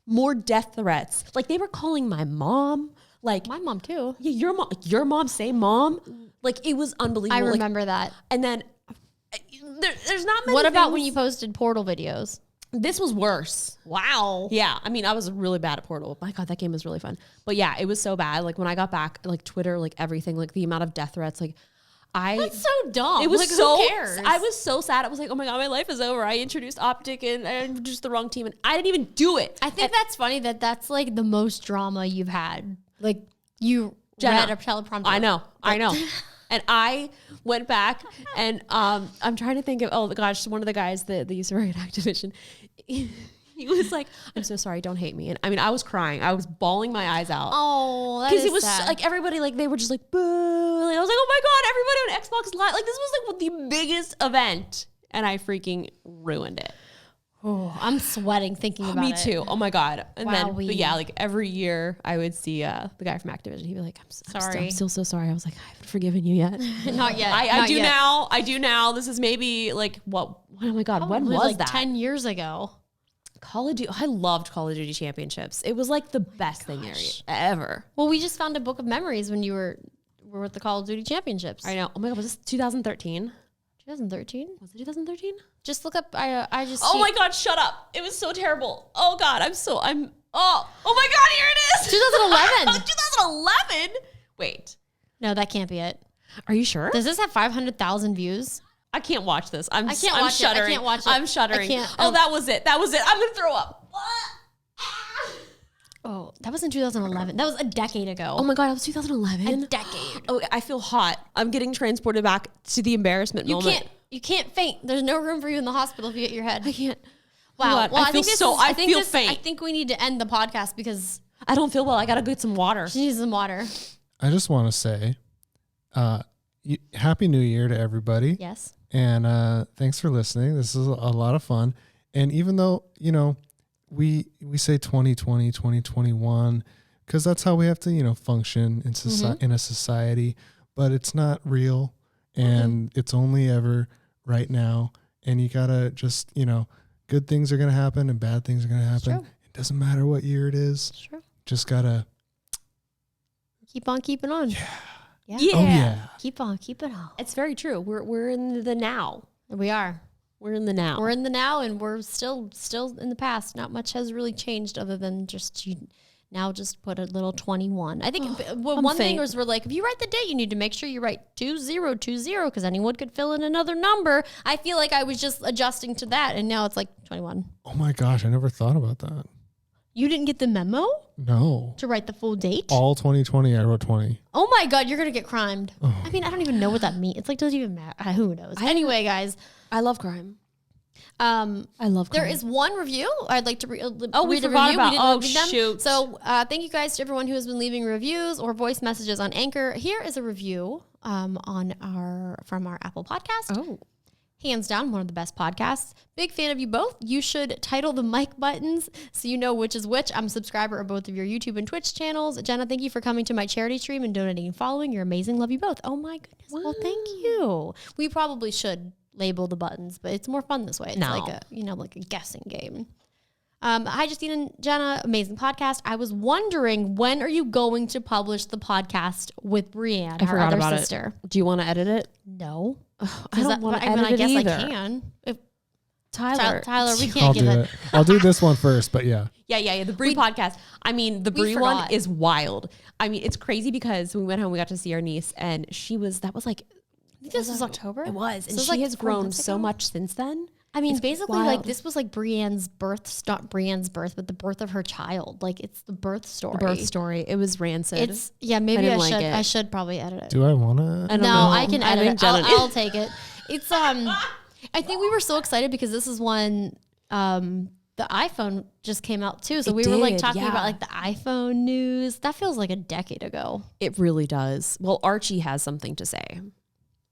more death threats. Like they were calling my mom. Like my mom too. Yeah, your mom, same mom. Like it was unbelievable. I remember that. And then there's not many. What about when you posted Portal videos? This was worse. Wow. Yeah, I mean, I was really bad at Portal. My God, that game was really fun. But yeah, it was so bad. Like when I got back, like Twitter, like everything, like the amount of death threats, like that's so dumb. It was like, so. Who cares? I was so sad. I was like, oh my God, my life is over. I introduced Optic and I introduced the wrong team, and I didn't even do it. I think that's funny that's like the most drama you've had. Like you Jenna, read a teleprompter. I know. And I went back and I'm trying to think of, oh gosh, one of the guys that used to work at Activision, he was like, I'm so sorry, don't hate me. And I mean, I was crying. I was bawling my eyes out. Oh, that is it was sad. Like everybody, like they were just like, boo. Like, I was like, oh my God, everybody on Xbox Live. Like this was like the biggest event. And I freaking ruined it. Oh, I'm sweating thinking about me it. too. Oh my God. And wow, but yeah, like every year I would see the guy from Activision. He'd be like, I'm still so sorry. I was like, I haven't forgiven you yet. Not yet. I do now. I do now. This is maybe like oh my God, probably when was like that? 10 years ago. Call of Duty. I loved Call of Duty Championships. It was like the best thing ever. Well, we just found a book of memories when you were with the Call of Duty Championships. I know. Oh my God, was this 2013? 2013? Was it 2013? Just look up. I just. Oh my God! Shut up! It was so terrible. Oh God! Oh my God! Here it is. 2011. 2011. Wait. No, that can't be it. Are you sure? Does this have 500,000 views? I can't watch this. I'm shuddering. I can't watch it. I'm shuddering. Oh, that was it. I'm gonna throw up. Oh, that was in 2011. That was a decade ago. Oh my God, that was 2011. A decade. Oh, I feel hot. I'm getting transported back to the embarrassment moment. You can't faint. There's no room for you in the hospital if you hit your head. I can't. Wow. Well, I feel faint. I think we need to end the podcast because I don't feel well. I gotta get some water. She needs some water. I just want to say, Happy New Year to everybody. Yes. And thanks for listening. This is a lot of fun. And even though, we say 2020, 2021, because that's how we have to, function in a society, but it's not real and it's only ever right now. And you gotta just, good things are going to happen and bad things are going to happen. It doesn't matter what year it is. Sure. Just gotta keep on keeping on. Yeah. Yeah. Oh yeah. Keep on keeping on. It's very true. We're in the now. We are. We're in the now. We're in the now, and we're still in the past. Not much has really changed other than just now just put a little 21. I think one thing was we're like, if you write the date, you need to make sure you write 2020 because anyone could fill in another number. I feel like I was just adjusting to that, and now it's like 21. Oh my gosh, I never thought about that. You didn't get the memo? No. To write the full date? All 2020, I wrote 20. Oh my God, you're going to get crimed. Oh. I mean, I don't even know what that means. It's like, doesn't even matter. Who knows? Anyway, guys. I love crime. I love crime. There is one review I'd like to read a review. We didn't shoot. So thank you guys to everyone who has been leaving reviews or voice messages on Anchor. Here is a review from our Apple podcast. Oh. Hands down, one of the best podcasts. Big fan of you both. You should title the mic buttons so you know which is which. I'm a subscriber of both of your YouTube and Twitch channels. Jenna, thank you for coming to my charity stream and donating and following. You're amazing. Love you both. Oh my goodness. Wow. Well, thank you. We probably should label the buttons, but it's more fun this way. It's like a guessing game. Hi, Justine and Jenna. Amazing podcast. I was wondering, when are you going to publish the podcast with Brienne, our other sister? Do you want to edit it? No. I don't want to edit it guess either. I can. If Tyler, we can't give it. I'll do this one first, but yeah. Yeah. The Brie podcast. I mean, the Brie one is wild. I mean, it's crazy because when we went home, we got to see our niece, and that was like, I think this was October. It was, and she has grown so much since then. I mean, it's basically like this was like Brienne's birth, not Brienne's birth, but the birth of her child. Like it's the birth story. The birth story. It was rancid. Maybe I should probably edit it. Do I want to? No, I can edit it. I'll take it. It's I think we were so excited because this is when the iPhone just came out too. So we were like talking about like the iPhone news. That feels like a decade ago. It really does. Well, Archie has something to say.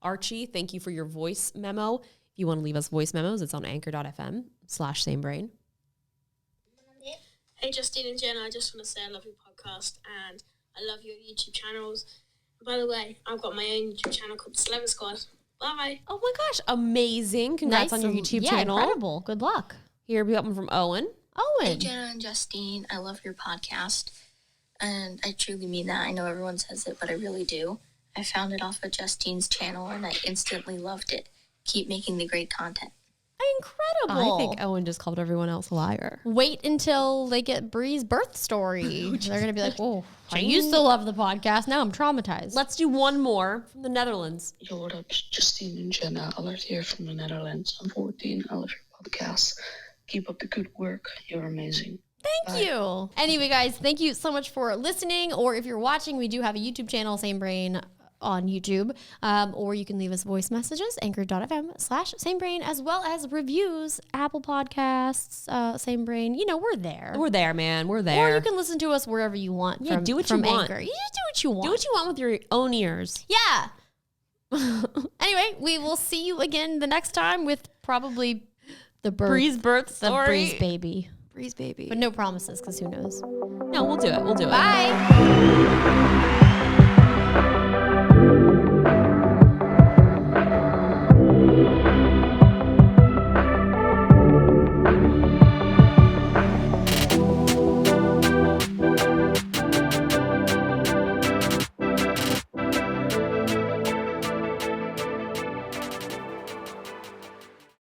Archie, thank you for your voice memo. If you want to leave us voice memos, it's on anchor.fm/samebrain. Hey, Justine and Jenna, I just want to say I love your podcast and I love your YouTube channels. And by the way, I've got my own YouTube channel called Celebrity Squad. Bye. Oh my gosh, amazing. Congrats on your YouTube channel. Incredible. Good luck. Here we got one from Owen. Hey, Jenna and Justine, I love your podcast. And I truly mean that. I know everyone says it, but I really do. I found it off of Justine's channel and I instantly loved it. Keep making the great content. Incredible. I think Owen just called everyone else a liar. Wait until they get Brie's birth story. They're going to be like, oh, I used to love the podcast. Now I'm traumatized. Let's do one more from the Netherlands. Yo, what up, Justine and Jenna? Alert here from the Netherlands. I'm 14. I love your podcast. Keep up the good work. You're amazing. Thank you. Anyway, guys, thank you so much for listening. Or if you're watching, we do have a YouTube channel, Same Brain, on YouTube, or you can leave us voice messages, anchor.fm/samebrain, as well as reviews, Apple Podcasts, Same Brain. You know, we're there. We're there, man. We're there. Or you can listen to us wherever you want. Yeah, do what you want. Anchor. You just do what you want. Do what you want with your own ears. Yeah. Anyway, we will see you again the next time with probably Brie's birth story. The Brie's baby. Brie's baby. But no promises, because who knows? No, we'll do it. Bye.